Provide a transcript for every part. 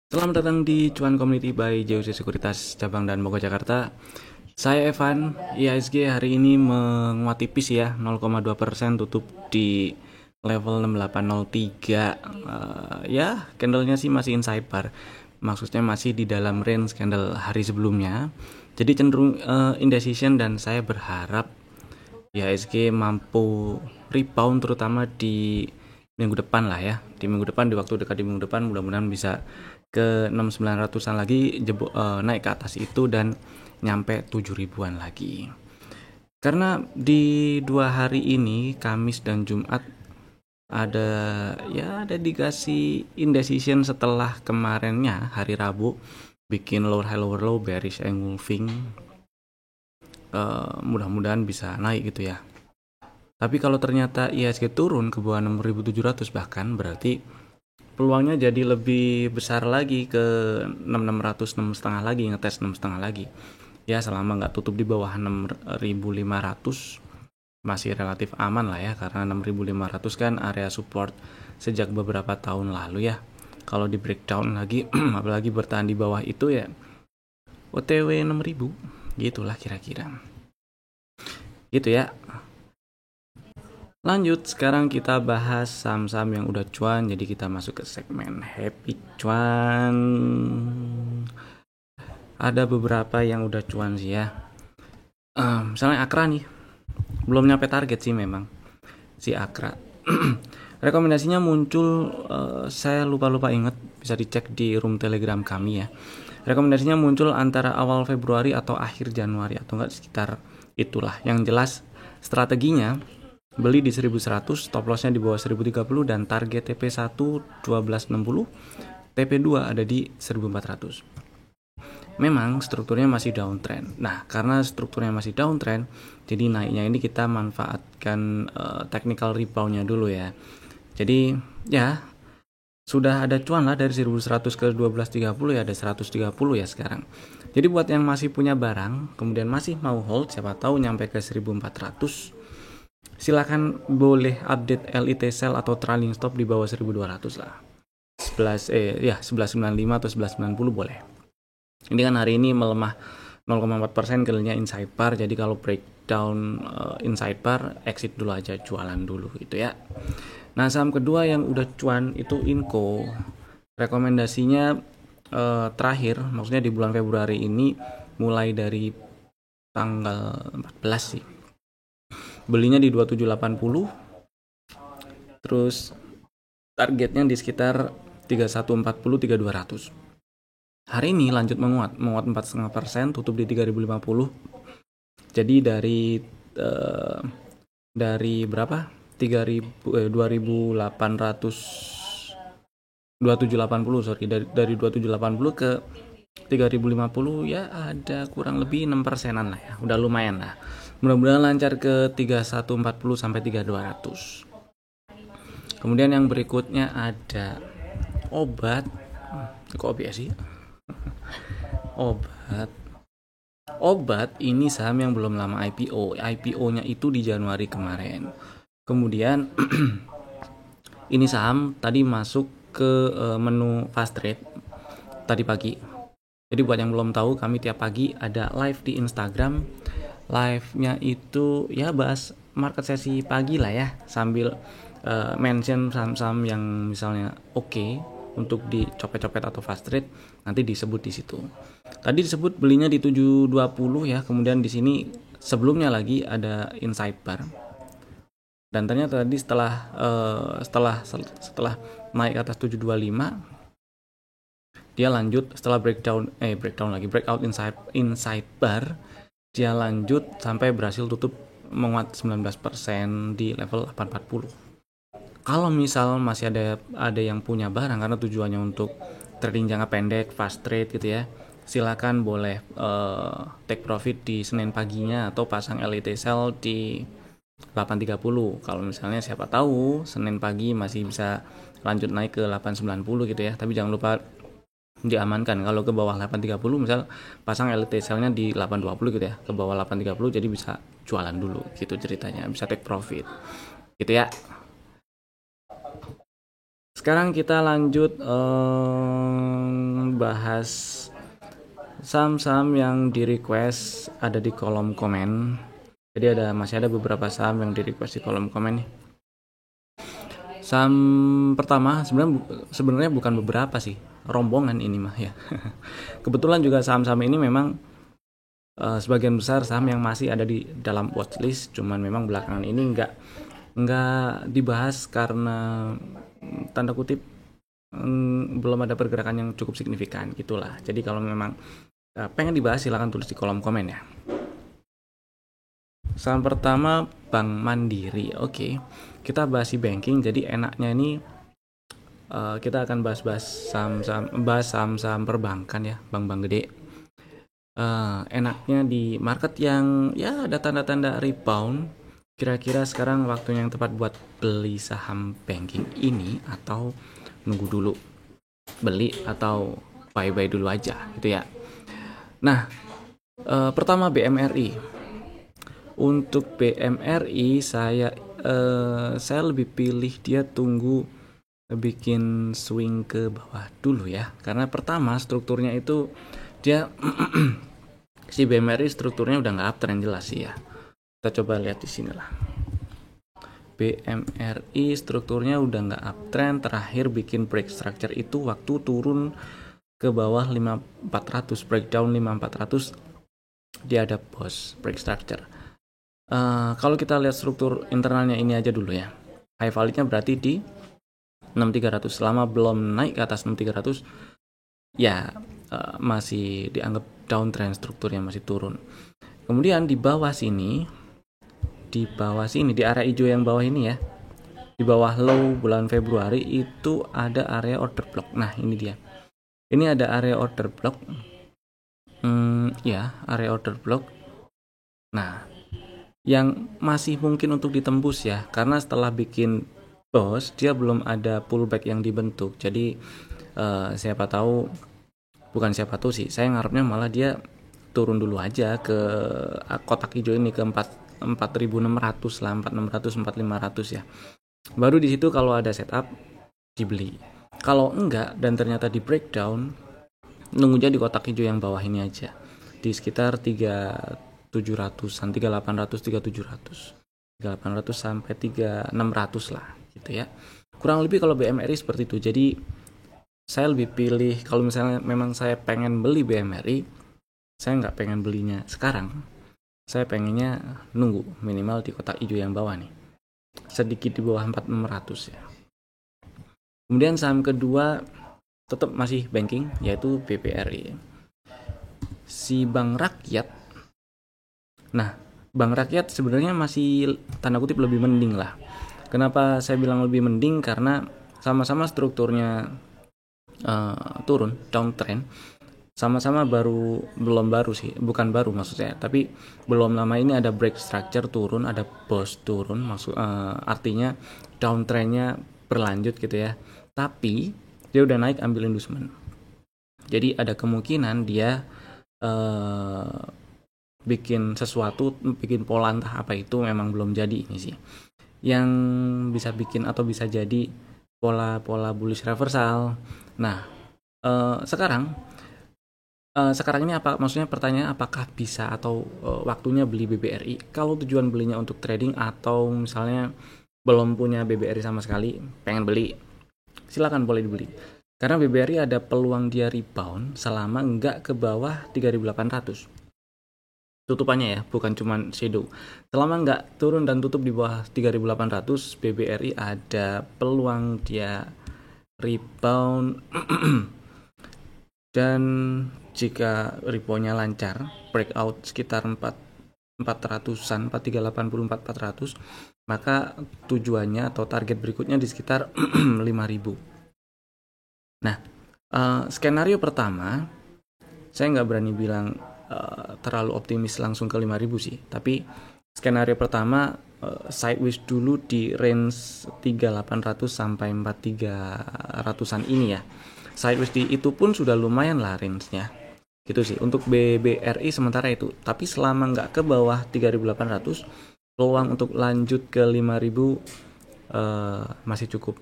Selamat datang di Cuan Community by JUC Sekuritas Cabang dan Bogor Jakarta. Saya Evan. IHSG hari ini menguat tipis ya, 0,2% tutup di level 6803. Ya, candlenya sih masih inside bar. Maksudnya masih di dalam range candle hari sebelumnya. Jadi cenderung indecision, dan saya berharap IHSG mampu rebound terutama di minggu depan lah ya. Di minggu depan, di waktu dekat di minggu depan, mudah-mudahan bisa ke 6900-an lagi, naik ke atas itu dan nyampe 7000-an lagi. Karena di 2 hari ini, Kamis dan Jumat, ada dikasih indecision setelah kemarinnya hari Rabu bikin lower high lower low, bearish engulfing. Mudah-mudahan bisa naik gitu ya. Tapi kalau ternyata IHSG turun ke bawah 6700 bahkan, berarti peluangnya jadi lebih besar lagi ke 6600, 6,5 lagi, ngetes 6,5 lagi. Ya selama nggak tutup di bawah 6500 masih relatif aman lah ya, karena 6500 kan area support sejak beberapa tahun lalu ya. Kalau di breakdown lagi apalagi bertahan di bawah itu ya OTW 6000 gitulah kira-kira. Gitu ya. Lanjut, sekarang kita bahas saham-saham yang udah cuan. Jadi kita masuk ke segmen Happy Cuan. Ada beberapa yang udah cuan sih ya. Misalnya Akra nih, belum nyampe target sih memang si Akra. Rekomendasinya muncul, saya lupa inget, bisa dicek di room telegram kami ya. Rekomendasinya muncul antara awal Februari atau akhir Januari, atau enggak sekitar itulah. Yang jelas strateginya beli di 1100, stop lossnya di bawah 1030, dan target TP1 1260, TP2 ada di 1400. Memang strukturnya masih downtrend. Nah, karena strukturnya masih downtrend, jadi naiknya ini kita manfaatkan technical reboundnya dulu ya. Jadi ya sudah ada cuan lah dari 1100 ke 1230, ya ada 130 ya sekarang. Jadi buat yang masih punya barang kemudian masih mau hold, siapa tahu nyampe ke 1400, silakan boleh update LIT sell atau trailing stop di bawah 1200 lah. 1195 atau 1190 boleh. Ini kan hari ini melemah 0,4%, candlenya inside bar. Jadi kalau breakdown inside bar, exit dulu aja, jualan dulu gitu ya. Nah, saham kedua yang udah cuan itu Inco. Rekomendasinya terakhir, maksudnya di bulan Februari ini, mulai dari tanggal 14 sih, belinya di 2780, terus targetnya di sekitar 3140, 3200. Hari ini lanjut menguat 4,5%, tutup di 3050. Jadi dari berapa? 2780, sorry, dari 2780 ke 3050 ya ada kurang lebih 6%-an lah ya. Udah lumayan lah. Mudah-mudahan lancar ke 3140 sampai 3200. Kemudian yang berikutnya ada obat. Kok OBS sih? Obat ini saham yang belum lama IPO. IPO-nya itu di Januari kemarin. Kemudian ini saham tadi masuk ke menu fast trade tadi pagi. Jadi buat yang belum tahu, kami tiap pagi ada live di Instagram. Live-nya itu ya bahas market sesi pagi lah ya, sambil mention saham-saham yang misalnya oke untuk dicopet-copet atau fast trade, nanti disebut di situ. Tadi disebut belinya di 720 ya, kemudian di sini sebelumnya lagi ada inside bar. Dan ternyata tadi setelah naik ke atas 725, dia lanjut setelah breakout inside bar, dia lanjut sampai berhasil tutup menguat 19% di level 840. Kalau misal masih ada yang punya barang karena tujuannya untuk trading jangka pendek, fast trade gitu ya, silakan boleh take profit di Senin paginya atau pasang LIT sell di 830. Kalau misalnya siapa tahu Senin pagi masih bisa lanjut naik ke 890 gitu ya. Tapi jangan lupa diamankan kalau ke bawah 830, misal pasang LT sell-nya di 820 gitu ya, ke bawah 830, jadi bisa jualan dulu gitu ceritanya, bisa take profit gitu ya. Sekarang kita lanjut sekarang bahas saham-saham yang di request ada di kolom komen. Jadi masih ada beberapa saham yang di request di kolom komen nih. Saham pertama sebenarnya bukan beberapa sih, rombongan ini mah ya. Kebetulan juga saham-saham ini memang sebagian besar saham yang masih ada di dalam watchlist, cuman memang belakangan ini nggak dibahas karena tanda kutip belum ada pergerakan yang cukup signifikan gitulah. Jadi kalau memang pengen dibahas silahkan tulis di kolom komen ya. Saham pertama Bank Mandiri. Oke, kita bahas di banking. Jadi enaknya ini kita akan bahas saham-saham perbankan ya, bank-bank gede. Enaknya di market yang ya ada tanda-tanda rebound. Kira-kira sekarang waktunya yang tepat buat beli saham banking ini atau nunggu dulu beli atau bye-bye dulu aja gitu ya. Nah, pertama BMRI. Untuk BMRI saya lebih pilih dia tunggu bikin swing ke bawah dulu ya. Karena pertama strukturnya itu dia si BMRI strukturnya udah nggak uptrend jelas sih ya. Kita coba lihat di sini lah. BMRI strukturnya udah nggak uptrend, terakhir bikin break structure itu waktu turun ke bawah 5400, breakdown 5400 dia ada pause break structure. Kalau kita lihat struktur internalnya ini aja dulu ya. High value-nya berarti di 6300. Selama belum naik ke atas 6300 ya masih dianggap downtrend, strukturnya masih turun. Kemudian di bawah sini di area hijau yang bawah ini ya, di bawah low bulan Februari itu ada area order block. Nah ini dia, ini ada area order block area order block. Nah yang masih mungkin untuk ditembus ya, karena setelah bikin pause dia belum ada pullback yang dibentuk. Jadi siapa tahu sih, saya ngarepnya malah dia turun dulu aja ke kotak hijau ini ke 4.600 lah, 4.600 4.500 ya. Baru di situ kalau ada setup dibeli. Kalau enggak dan ternyata di breakdown, nunggunya di kotak hijau yang bawah ini aja, di sekitar 3.700-an, 3.800, 3.700, 3.800 sampai 3.600 lah gitu ya. Kurang lebih kalau BMRI seperti itu. Jadi saya lebih pilih kalau misalnya memang saya pengen beli BMRI, saya nggak pengen belinya sekarang. Saya pengennya nunggu minimal di kotak hijau yang bawah nih, sedikit di bawah 4.600 ya. Kemudian saham kedua tetap masih banking, yaitu BBRI. Si Bank Rakyat. Nah, Bank Rakyat sebenarnya masih tanda kutip lebih mending lah. Kenapa saya bilang lebih mending? Karena sama-sama strukturnya turun, downtrend. Sama-sama belum baru sih, bukan baru maksud saya, tapi belum lama ini ada break structure turun, ada pause turun, artinya downtrendnya berlanjut gitu ya. Tapi dia udah naik ambil inducement, jadi ada kemungkinan dia bikin sesuatu, bikin pola entah apa itu, memang belum jadi ini sih. Yang bisa bikin atau bisa jadi pola bullish reversal. Nah sekarang ini apa maksudnya, pertanyaan apakah bisa atau waktunya beli BBRI? Kalau tujuan belinya untuk trading atau misalnya belum punya BBRI sama sekali, pengen beli, silakan boleh dibeli. Karena BBRI ada peluang dia rebound selama enggak ke bawah 3.800. Tutupannya ya, bukan cuma shadow. Selama enggak turun dan tutup di bawah 3.800, BBRI ada peluang dia rebound. Dan jika reboundnya lancar, breakout sekitar 400-an, 4.380, 400, maka tujuannya atau target berikutnya di sekitar 5.000. Nah, skenario pertama, saya nggak berani bilang terlalu optimis langsung ke 5.000 sih, tapi skenario pertama sideways dulu di range 3.800 sampai 4.300-an ini ya. Sideways di itu pun sudah lumayan lah range-nya gitu sih untuk BBRI sementara itu. Tapi selama nggak ke bawah 3.800, peluang untuk lanjut ke 5.000 masih cukup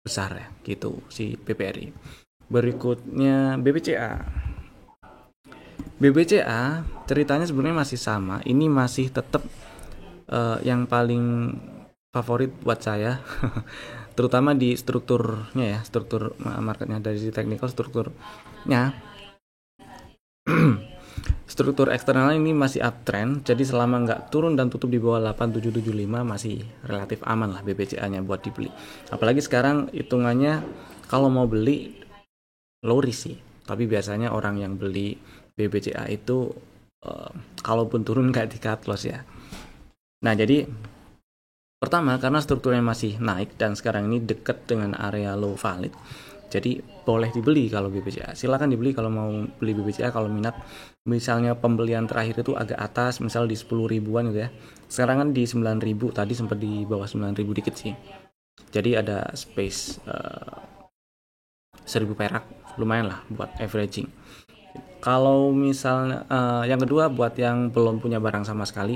besar ya gitu si BBRI. Berikutnya BBCA. BBCA ceritanya sebenarnya masih sama. Ini masih tetap yang paling favorit buat saya. Terutama di strukturnya ya, struktur marketnya dari technical strukturnya. Struktur eksternal ini masih uptrend, jadi selama nggak turun dan tutup di bawah 8775 masih relatif aman lah BBCA-nya buat dibeli. Apalagi sekarang hitungannya kalau mau beli low risk sih, tapi biasanya orang yang beli BBCA itu kalaupun turun nggak di cut loss ya. Nah jadi pertama karena strukturnya masih naik dan sekarang ini dekat dengan area low valid, jadi boleh dibeli kalau BBCA. Silakan dibeli kalau mau beli BBCA kalau minat. Misalnya pembelian terakhir itu agak atas, misal di 10 ribuan gitu ya. Sekarang kan di 9 ribu, tadi sempat di bawah 9 ribu dikit sih. Jadi ada space 1000 perak, lumayan lah buat averaging. Kalau misalnya yang kedua buat yang belum punya barang sama sekali,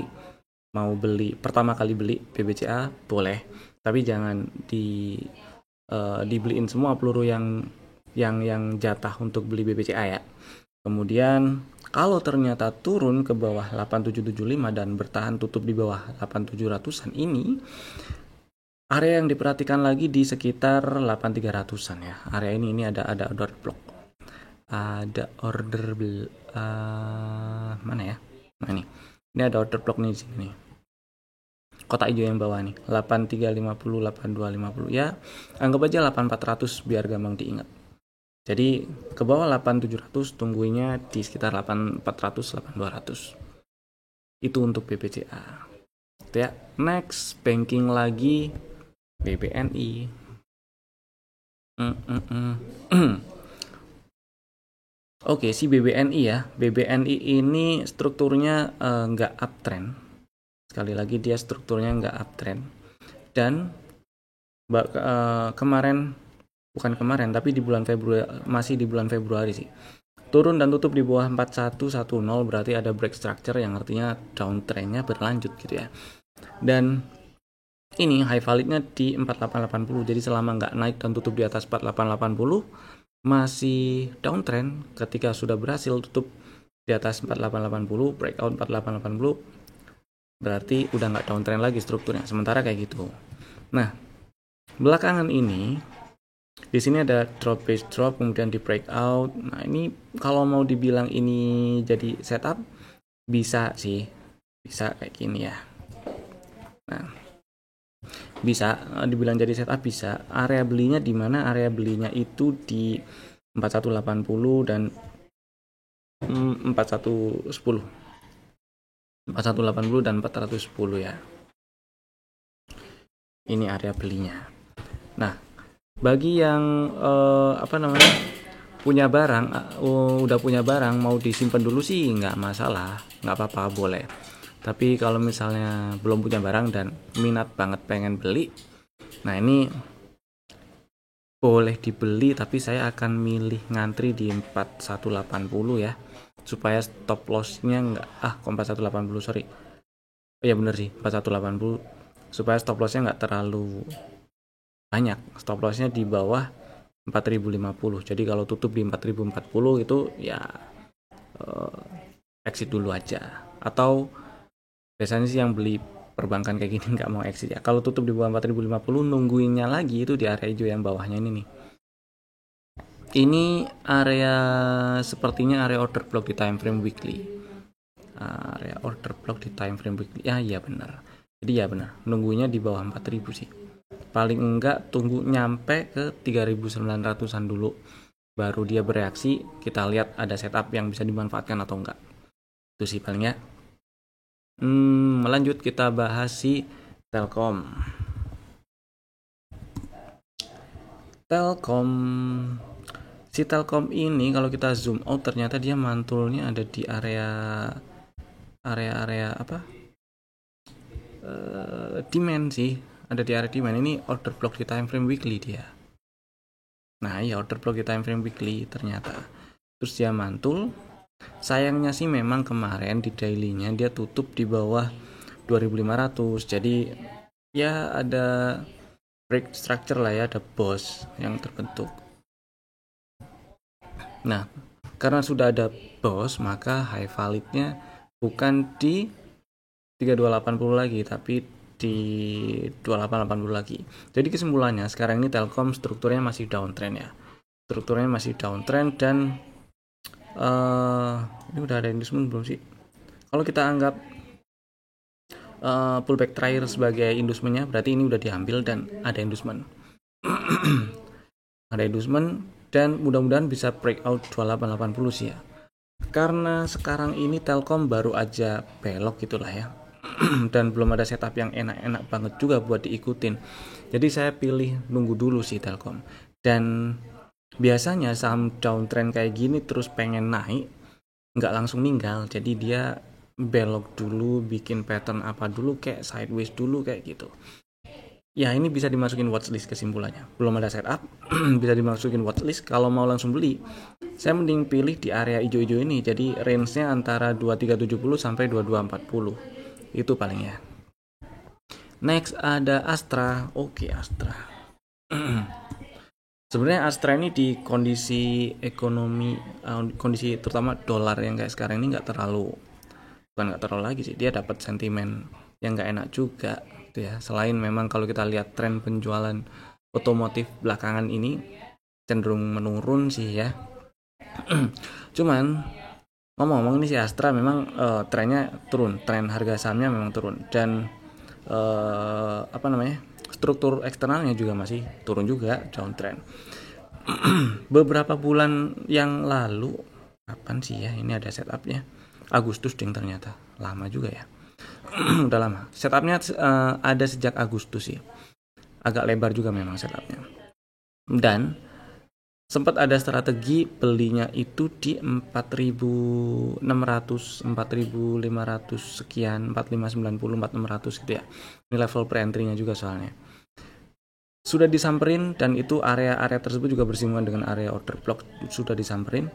mau beli pertama kali beli BBCA boleh, tapi jangan dibeliin semua peluru yang jatah untuk beli BBCA ya. Kemudian kalau ternyata turun ke bawah 8775 dan bertahan tutup di bawah 8700-an ini, area yang diperhatikan lagi di sekitar 8300-an ya. Area ini ada order block. Ada order mana ya? Nah ini. Ini ada order block nih di sini. Kotak hijau yang bawah nih, 8350, 8250 ya. Anggap aja 8400 biar gampang diingat. Jadi ke bawah 8700 tungguinnya di sekitar 8400 8200. Itu untuk BBCA. Itu ya. Next banking lagi BBNI. Oke, si BBNI ya. BBNI ini strukturnya nggak uptrend. Sekali lagi dia strukturnya nggak uptrend. Dan bukan kemarin tapi di bulan Februari, masih di bulan Februari sih, turun dan tutup di bawah 4110, berarti ada break structure yang artinya downtrendnya berlanjut gitu ya. Dan ini high validnya di 4880, jadi selama nggak naik dan tutup di atas 4880 masih downtrend. Ketika sudah berhasil tutup di atas 4880, breakout 4880, berarti udah nggak downtrend lagi strukturnya, sementara kayak gitu. Nah belakangan ini di sini ada drop base drop, kemudian di breakout. Nah ini kalau mau dibilang ini jadi setup, bisa sih, bisa kayak gini ya. Nah bisa dibilang jadi setup, bisa. Area belinya di mana? Area belinya itu di 4180 dan 4110, 4180 dan 410 ya. Ini area belinya. Nah bagi yang punya barang, udah punya barang mau disimpan dulu sih nggak masalah, nggak apa-apa, boleh. Tapi kalau misalnya belum punya barang dan minat banget pengen beli, nah ini boleh dibeli, tapi saya akan milih ngantri di 4180 ya, supaya stop lossnya nggak 4180 sorry, ya bener sih 4180, supaya stop lossnya nggak terlalu banyak. Stop lossnya di bawah 4050. Jadi kalau tutup di 4040 itu ya exit dulu aja. Atau biasanya sih yang beli perbankan kayak gini nggak mau exit ya. Kalau tutup di bawah 4050 nungguinnya lagi itu di area hijau yang bawahnya ini nih. Ini area sepertinya area order block di time frame weekly. Area order block di time frame weekly. Ya iya benar. Jadi ya benar, nunggunya di bawah 4000 sih. Paling enggak tunggu nyampe ke 3900-an dulu, baru dia bereaksi, kita lihat ada setup yang bisa dimanfaatkan atau enggak. Itu sih palingnya. Melanjut kita bahas si Telkom. Si Telkom ini kalau kita zoom out ternyata dia mantulnya ada di area apa? Demand sih. Ada di area demand. Ini order block di time frame weekly dia. Nah ya order block di time frame weekly ternyata. Terus dia mantul. Sayangnya sih memang kemarin di dailynya dia tutup di bawah 2500. Jadi ya ada break structure lah ya, ada boss yang terbentuk. Nah, karena sudah ada BOS, maka high validnya bukan di 3280 lagi, tapi di 2880 lagi. Jadi kesimpulannya sekarang ini Telkom strukturnya masih downtrend ya. Strukturnya masih downtrend dan ini udah ada inducement belum sih? Kalau kita anggap pullback terakhir sebagai inducementnya, berarti ini udah diambil dan ada inducement. Ada inducement dan mudah-mudahan bisa breakout 2880 sih ya. Karena sekarang ini Telkom baru aja belok gitulah ya. Dan belum ada setup yang enak-enak banget juga buat diikutin. Jadi saya pilih nunggu dulu sih Telkom. Dan biasanya saham downtrend kayak gini terus pengen naik, nggak langsung ninggal. Jadi dia belok dulu, bikin pattern apa dulu, kayak sideways dulu kayak gitu. Ya ini bisa dimasukin watchlist kesimpulannya. Belum ada setup, bisa dimasukin watchlist. Kalau mau langsung beli, saya mending pilih di area hijau-hijau ini. Jadi range-nya antara 2370 sampai 2240. Itu paling ya. Next ada Astra. Oke, Astra. Sebenarnya Astra ini di kondisi ekonomi, kondisi terutama dolar yang kayak sekarang ini nggak terlalu lagi sih. Dia dapat sentimen yang nggak enak juga. Ya, selain memang kalau kita lihat tren penjualan otomotif belakangan ini cenderung menurun sih ya. Cuman ngomong-ngomong ini si Astra memang trennya turun, tren harga sahamnya memang turun dan struktur eksternalnya juga masih turun juga, downtrend. Beberapa bulan yang lalu, kapan sih ya ini ada setupnya? Agustus ding ternyata, lama juga ya. Udah lama. Setupnya ada sejak Agustus sih. Agak lebar juga memang setupnya. Dan sempat ada strategi belinya itu di 4.600, 4.500 sekian, 4.590, 4.600 gitu ya. Ini level pre-entry-nya juga soalnya. Sudah disamperin dan itu area-area tersebut juga bersinggungan dengan area order block, sudah disamperin.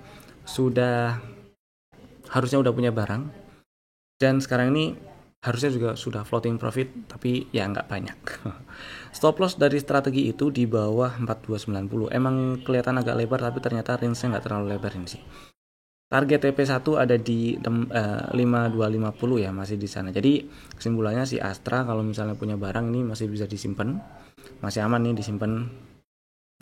Harusnya udah punya barang. Dan sekarang ini harusnya juga sudah floating profit, tapi ya nggak banyak. Stop loss dari strategi itu di bawah 4290. Emang kelihatan agak lebar, tapi ternyata range-nya nggak terlalu lebar ini sih. Target TP1 ada di 5250 ya, masih di sana. Jadi kesimpulannya si Astra kalau misalnya punya barang ini masih bisa disimpan, masih aman nih disimpan.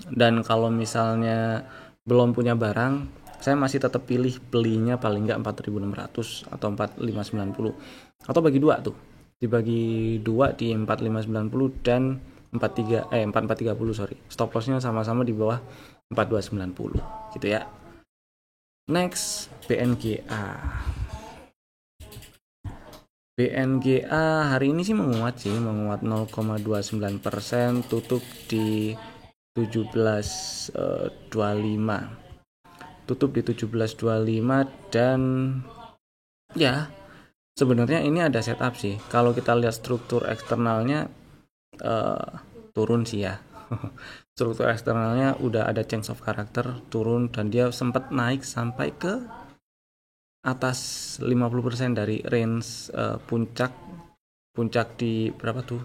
Dan kalau misalnya belum punya barang, saya masih tetap pilih belinya paling nggak 4.600 atau 4.590 atau bagi dua tuh, dibagi dua di 4.590 dan 4.430 sorry, stop lossnya sama-sama di bawah 4.290 gitu ya. Next BNGA hari ini sih menguat 0,29%, tutup di 17.25 dan ya sebenarnya ini ada setup sih. Kalau kita lihat struktur eksternalnya turun sih ya. Struktur eksternalnya udah ada change of character turun dan dia sempat naik sampai ke atas 50% dari range puncak di berapa tuh?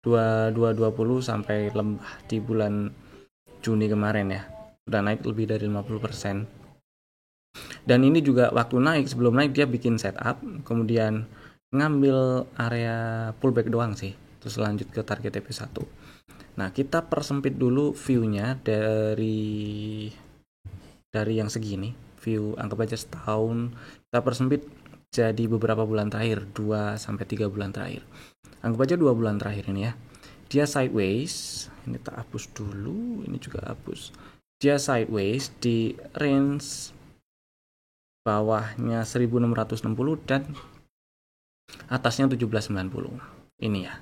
2220 sampai lembah di bulan Juni kemarin ya. Udah naik lebih dari 50%. Dan ini juga waktu naik, sebelum naik dia bikin setup, kemudian ngambil area pullback doang sih, terus lanjut ke target TP1. Nah, kita persempit dulu view-nya dari yang segini, view anggap aja setahun, kita persempit jadi beberapa bulan terakhir, 2-3 bulan terakhir. Anggap aja 2 bulan terakhir ini ya. Dia sideways, ini tak hapus dulu, ini juga hapus. Dia sideways di range bawahnya 1660 dan atasnya 1790. Ini ya.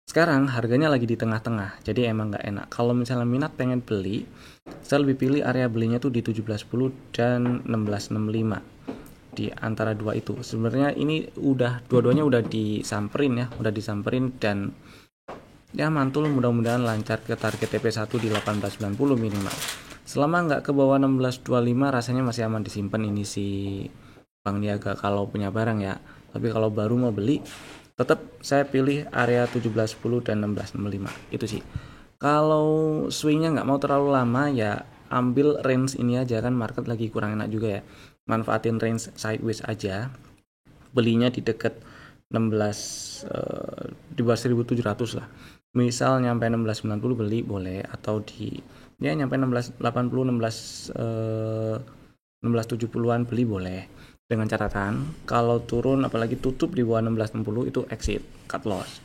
Sekarang harganya lagi di tengah-tengah, jadi emang nggak enak. Kalau misalnya minat pengen beli, saya lebih pilih area belinya tuh di 1710 dan 1665. Di antara dua itu. Sebenarnya ini dua-duanya udah disamperin dan ya mantul, mudah-mudahan lancar ke target TP1 di 1890 minimal. Selama nggak ke bawah 1625 rasanya masih aman disimpan ini si Bank Niaga kalau punya barang ya. Tapi kalau baru mau beli, tetap saya pilih area 1710 dan 1665 itu sih. Kalau swingnya nggak mau terlalu lama ya ambil range ini aja, kan market lagi kurang enak juga ya, manfaatin range sideways aja, belinya di deket 16 di bawah 1700 lah, misal nyampe 1690 beli boleh, atau di ya nyampe 1680 1670-an beli boleh, dengan catatan kalau turun apalagi tutup di bawah 1660 itu exit, cut loss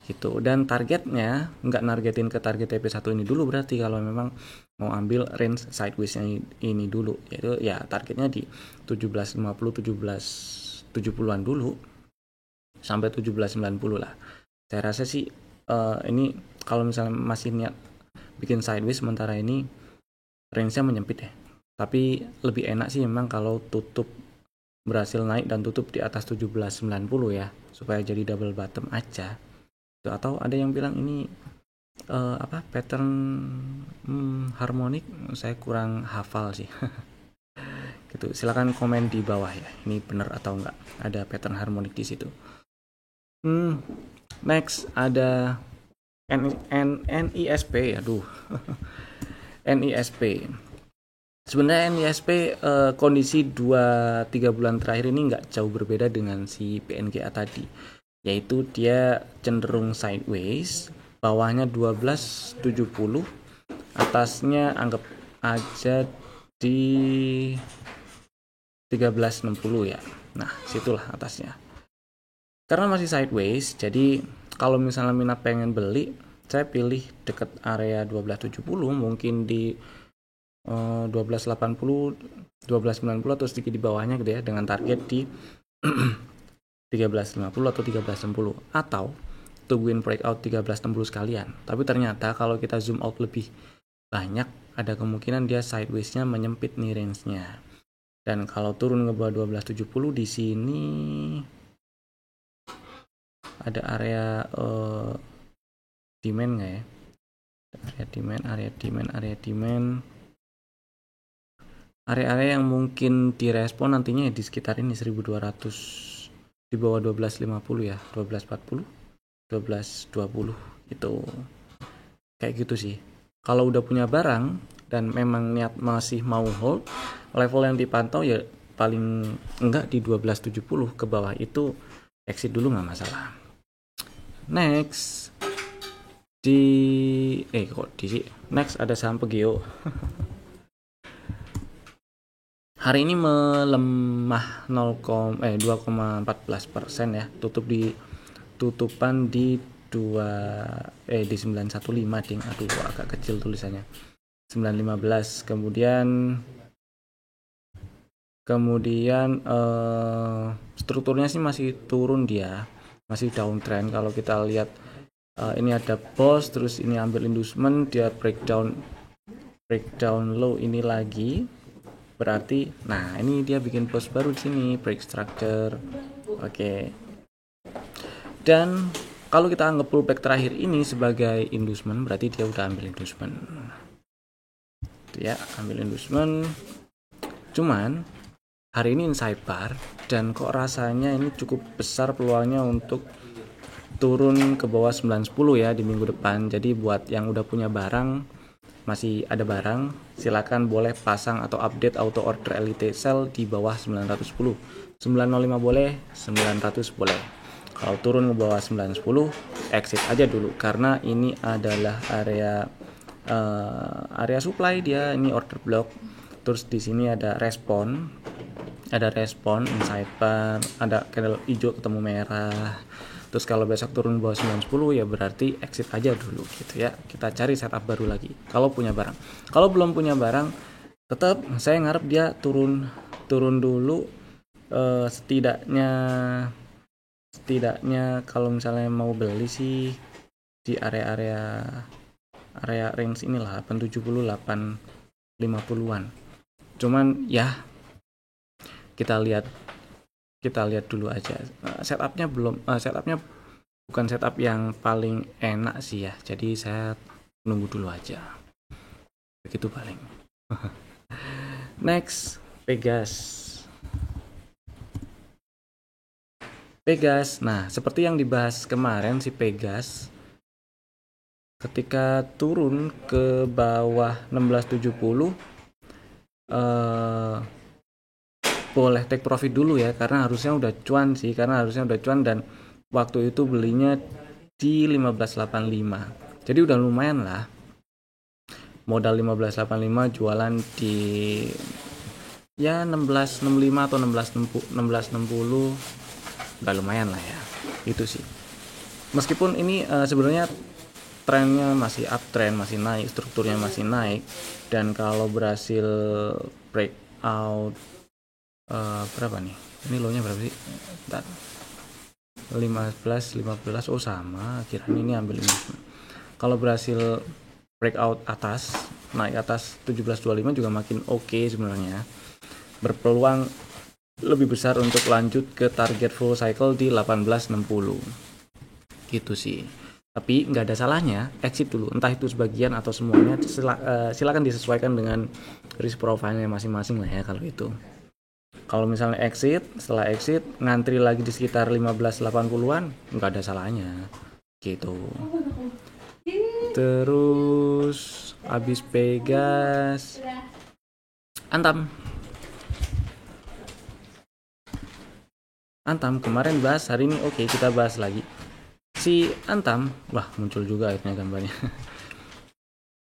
gitu. Dan targetnya nggak nargetin ke target TP1 ini dulu, berarti kalau memang mau ambil range sideways ini dulu, yaitu ya targetnya di 1750 1770-an dulu sampai 1790 lah. Saya rasa sih ini kalau misalnya masih niat bikin sideways sementara ini, range-nya menyempit ya, tapi lebih enak sih memang kalau tutup berhasil naik dan tutup di atas 1790 ya, supaya jadi double bottom aja. Atau ada yang bilang ini pattern harmonik, saya kurang hafal sih. Gitu, silakan komen di bawah ya, ini benar atau enggak ada pattern harmonik di situ. Next ada NISP, aduh. NISP. Sebenarnya NISP kondisi 2-3 bulan terakhir ini nggak jauh berbeda dengan si PNGA tadi, yaitu dia cenderung sideways, bawahnya 1270, atasnya anggap aja di 1360 ya. Nah, situlah atasnya. Karena masih sideways, jadi kalau misalnya minat pengen beli, saya pilih deket area 1270, mungkin di 1280, 1290 atau sedikit di bawahnya gitu ya, dengan target di 1350 atau 1360, atau tungguin breakout 1360 sekalian. Tapi ternyata kalau kita zoom out lebih banyak, ada kemungkinan dia sideways-nya menyempit nih range-nya. Dan kalau turun ke bawah 1270 di sini ada area demand nggak ya? Area yang mungkin direspon nantinya ya di sekitar ini 1200, di bawah 1250 ya, 1240, 1220 itu. Kayak gitu sih. Kalau udah punya barang dan memang niat masih mau hold, level yang dipantau ya paling enggak di 1270 ke bawah, itu exit dulu nggak masalah. Next next ada saham Pegeo. Hari ini melemah 2,14% ya, tutupan di 915 ding. Aduh, agak kecil tulisannya. 915. Kemudian strukturnya sih masih turun, dia masih downtrend. Kalau kita lihat ini ada boss, terus ini ambil inducement, dia breakdown low ini lagi. Berarti nah ini dia bikin post baru di sini, break structure. Oke. Dan kalau kita anggap pullback terakhir ini sebagai inducement, berarti dia udah ambil inducement. Ya, ambil inducement. Cuman hari ini inside bar, dan kok rasanya ini cukup besar peluangnya untuk turun ke bawah 910 ya di minggu depan. Jadi buat yang udah punya barang, masih ada barang, silakan boleh pasang atau update auto order elite sell di bawah 910. 905 boleh, 900 boleh. Kalau turun ke bawah 910, exit aja dulu, karena ini adalah area supply dia, ini order block. Terus di sini ada respon inside bar, ada candle hijau ketemu merah. Terus kalau besok turun bawah 910 ya berarti exit aja dulu gitu ya. Kita cari setup baru lagi kalau punya barang. Kalau belum punya barang, tetap saya ngarep dia turun dulu, setidaknya kalau misalnya mau beli sih di area range inilah 870 850-an. Cuman ya kita lihat dulu aja. Setupnya bukan setup yang paling enak sih ya, jadi saya nunggu dulu aja, begitu paling. Next, Pegas. Nah seperti yang dibahas kemarin, si Pegas ketika turun ke bawah 1670 boleh take profit dulu ya, karena harusnya udah cuan dan waktu itu belinya di 1585. Jadi udah lumayan lah. Modal 1585 jualan di ya 1665 atau 1660 udah lumayan lah ya. Itu sih. Meskipun ini sebenarnya trennya masih uptrend, masih naik, strukturnya masih naik, dan kalau berhasil breakout berapa nih? Ini low-nya berapa sih? Bentar. 15 oh sama, kirain ini ambil ini. Kalau berhasil breakout atas, naik atas 1725 juga makin oke sebenarnya. Berpeluang lebih besar untuk lanjut ke target full cycle di 1860. Gitu sih. Tapi nggak ada salahnya exit dulu, entah itu sebagian atau semuanya, silakan disesuaikan dengan risk profile-nya masing-masing lah ya kalau itu. Kalau misalnya setelah exit ngantri lagi di sekitar 1580-an, nggak ada salahnya gitu. Terus habis Pegas, Antam kemarin bahas, hari ini oke, kita bahas lagi si Antam. Wah, muncul juga akhirnya gambarnya.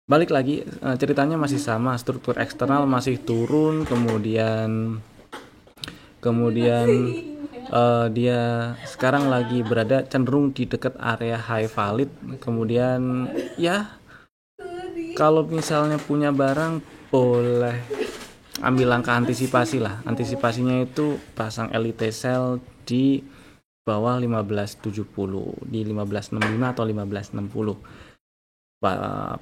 Balik lagi, ceritanya masih sama, struktur eksternal masih turun, kemudian dia sekarang lagi berada cenderung di dekat area high valid. Kemudian ya kalau misalnya punya barang boleh ambil langkah antisipasi lah. Antisipasinya itu pasang elite sell di bawah 1570, di 1565 atau 1560.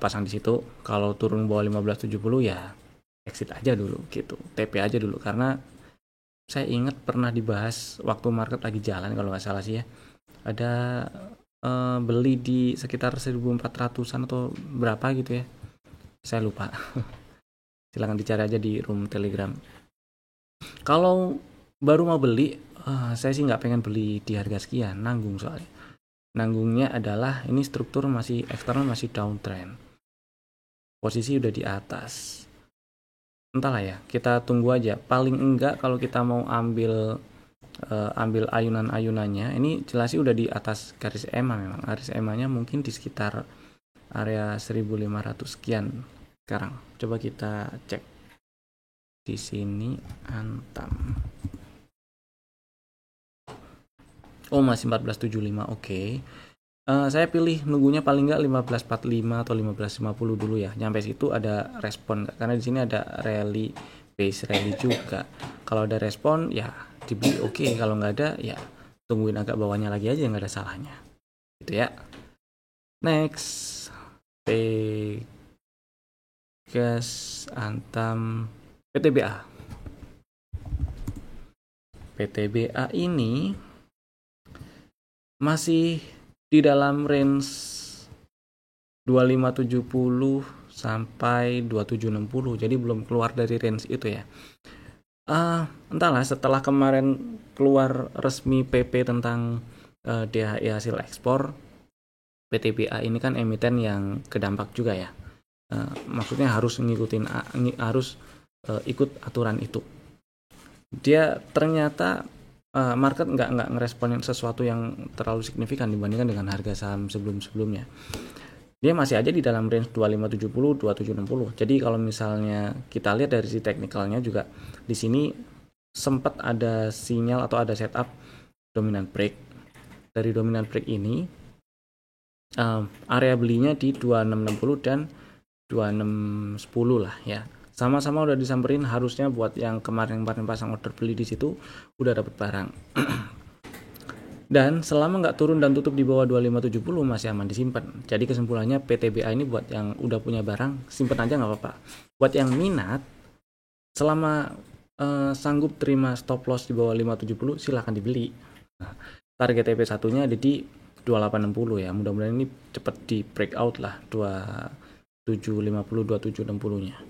Pasang di situ. Kalau turun bawah 1570 ya exit aja dulu gitu, TP aja dulu, karena saya ingat pernah dibahas waktu market lagi jalan kalau nggak salah sih ya, ada beli di sekitar 1400-an atau berapa gitu ya, saya lupa. Silahkan dicari aja di room telegram. Kalau baru mau beli, saya sih nggak pengen beli di harga sekian, nanggung soalnya. Nanggungnya adalah ini struktur masih eksternal, masih downtrend, posisi udah di atas. Entahlah ya, kita tunggu aja. Paling enggak kalau kita mau ambil ayunan-ayunannya, ini jelas sih udah di atas garis EMA memang. Garis EMA-nya mungkin di sekitar area 1500 sekian sekarang. Coba kita cek di sini. Antam. Oh, masih 1475. Oke. Saya pilih nunggunya paling nggak 1545 atau 1550 dulu ya. Nyampe situ ada respon nggak? Karena di sini ada rally, base rally juga. Kalau ada respon ya dibeli oke. Kalau nggak ada ya tungguin agak bawahnya lagi aja, nggak ada salahnya. Gitu ya. Next, Pegas, Antam, PTBA. PTBA ini masih di dalam range 2570 sampai 2760, jadi belum keluar dari range itu ya. Entahlah, setelah kemarin keluar resmi PP tentang DHI hasil ekspor, PTBA ini kan emiten yang kedampak juga ya. Maksudnya harus ikut aturan itu. Dia ternyata market nggak ngeresponin sesuatu yang terlalu signifikan dibandingkan dengan harga saham sebelum-sebelumnya. Dia masih aja di dalam range 2570, 2760. Jadi kalau misalnya kita lihat dari si teknikalnya juga, di sini sempat ada sinyal atau ada setup dominant break. Dari dominant break ini area belinya di 2660 dan 2610 lah ya. Sama-sama udah disamperin, harusnya buat yang kemarin pasang order beli di situ udah dapat barang. Dan selama nggak turun dan tutup di bawah 2570 masih aman disimpan. Jadi kesimpulannya PTBA ini buat yang udah punya barang simpen aja nggak apa-apa. Buat yang minat, selama sanggup terima stop loss di bawah 570 silahkan dibeli. Nah, target TP satunya ada di 2860 ya. Mudah-mudahan ini cepat di breakout lah 2750 2760 nya.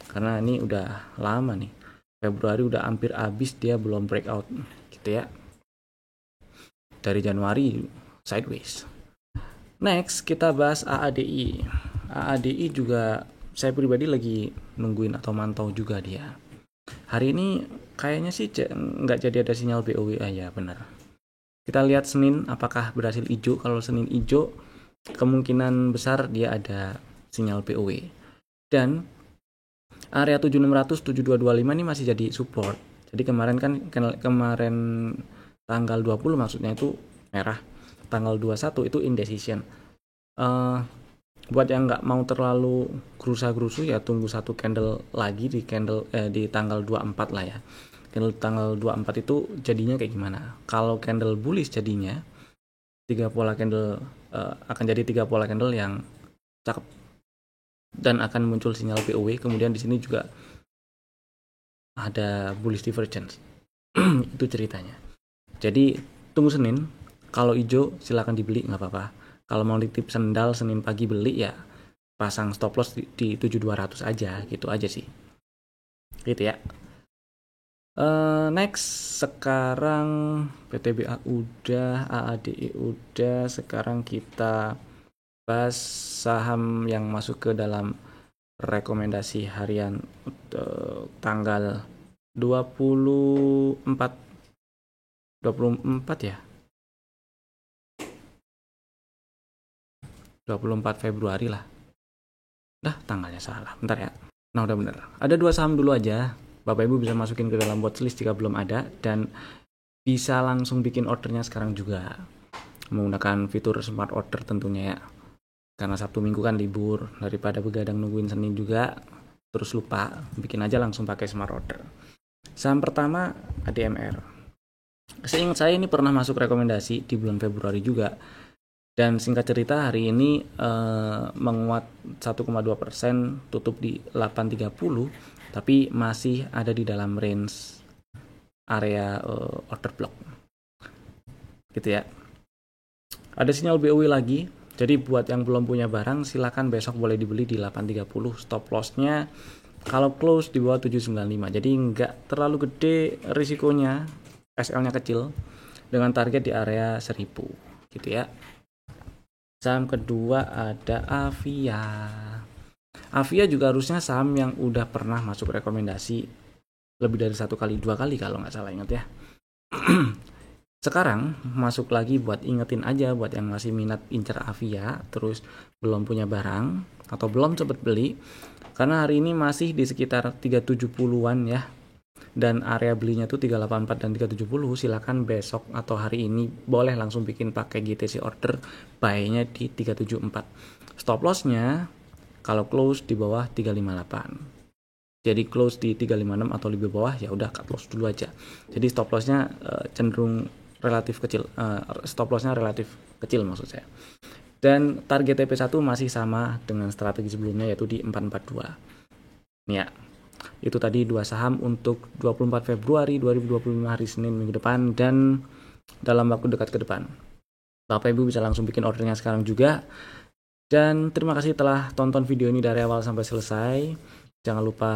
Karena ini udah lama nih, Februari udah hampir habis dia belum breakout gitu ya. Dari Januari sideways. Next kita bahas AADI. AADI juga saya pribadi lagi nungguin atau mantau juga dia. Hari ini kayaknya sih nggak jadi ada sinyal BOWA ya, benar. Kita lihat Senin apakah berhasil hijau. Kalau Senin hijau, kemungkinan besar dia ada sinyal BOW. Dan area 7600 7225 ini masih jadi support. Jadi kemarin tanggal 20 maksudnya itu merah. Tanggal 21 itu indecision. Buat yang nggak mau terlalu gerusa-gerusu ya tunggu satu candle lagi di tanggal 24 lah ya. Candle tanggal 24 itu jadinya kayak gimana? Kalau candle bullish jadinya akan jadi 3 pola candle yang cakep dan akan muncul sinyal BOW. Kemudian di sini juga ada bullish divergence. Itu ceritanya. Jadi tunggu Senin. Kalau hijau silakan dibeli, nggak apa-apa. Kalau mau nitip sendal Senin pagi beli ya pasang stop loss di 7200 aja, gitu aja sih. Gitu ya. Next sekarang PTBA udah, AADI udah. Sekarang kita bahas saham yang masuk ke dalam rekomendasi harian tanggal 24 ya. 24 Februari lah. Tanggalnya salah. Bentar ya. Nah, udah bener. Ada 2 saham dulu aja. Bapak Ibu bisa masukin ke dalam watchlist jika belum ada dan bisa langsung bikin ordernya sekarang juga. Menggunakan fitur smart order tentunya ya. Karena Sabtu Minggu kan libur, daripada begadang nungguin Senin juga terus lupa, bikin aja langsung pakai smart order. Saham pertama ADMR. Seingat saya ini pernah masuk rekomendasi di bulan Februari juga. Dan singkat cerita hari ini menguat 1,2%, tutup di 830, tapi masih ada di dalam range area order block. Gitu ya. Ada sinyal BOW lagi. Jadi buat yang belum punya barang silakan besok boleh dibeli di 830. Stop loss-nya kalau close di bawah 795. Jadi nggak terlalu gede risikonya. SL-nya kecil dengan target di area 1000 gitu ya. Saham kedua ada Avia. Avia juga harusnya saham yang udah pernah masuk rekomendasi lebih dari 1 kali 2 kali kalau nggak salah, ingat ya. Sekarang masuk lagi buat ingetin aja buat yang masih minat incer Avia terus belum punya barang atau belum sempat beli, karena hari ini masih di sekitar 370-an ya. Dan area belinya tuh 384 dan 370. Silakan besok atau hari ini boleh langsung bikin pakai GTC order, buy-nya di 374. Stop loss-nya kalau close di bawah 358. Jadi close di 356 atau lebih bawah ya udah cut loss dulu aja. Jadi stop loss-nya cenderung relatif kecil. Stop loss-nya relatif kecil maksud saya. Dan target TP1 masih sama dengan strategi sebelumnya yaitu di 442. Nih ya. Itu tadi 2 saham untuk 24 Februari 2025 hari Senin minggu depan dan dalam waktu dekat ke depan. Bapak Ibu bisa langsung bikin ordernya sekarang juga. Dan terima kasih telah tonton video ini dari awal sampai selesai. Jangan lupa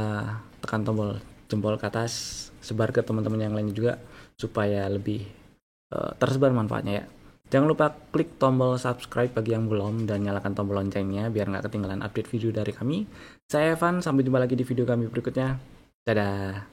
tekan tombol jempol ke atas, sebar ke teman-teman yang lainnya juga supaya lebih tersebar manfaatnya ya. Jangan lupa klik tombol subscribe bagi yang belum dan nyalakan tombol loncengnya biar nggak ketinggalan update video dari kami. Saya Evan, sampai jumpa lagi di video kami berikutnya. Dadah.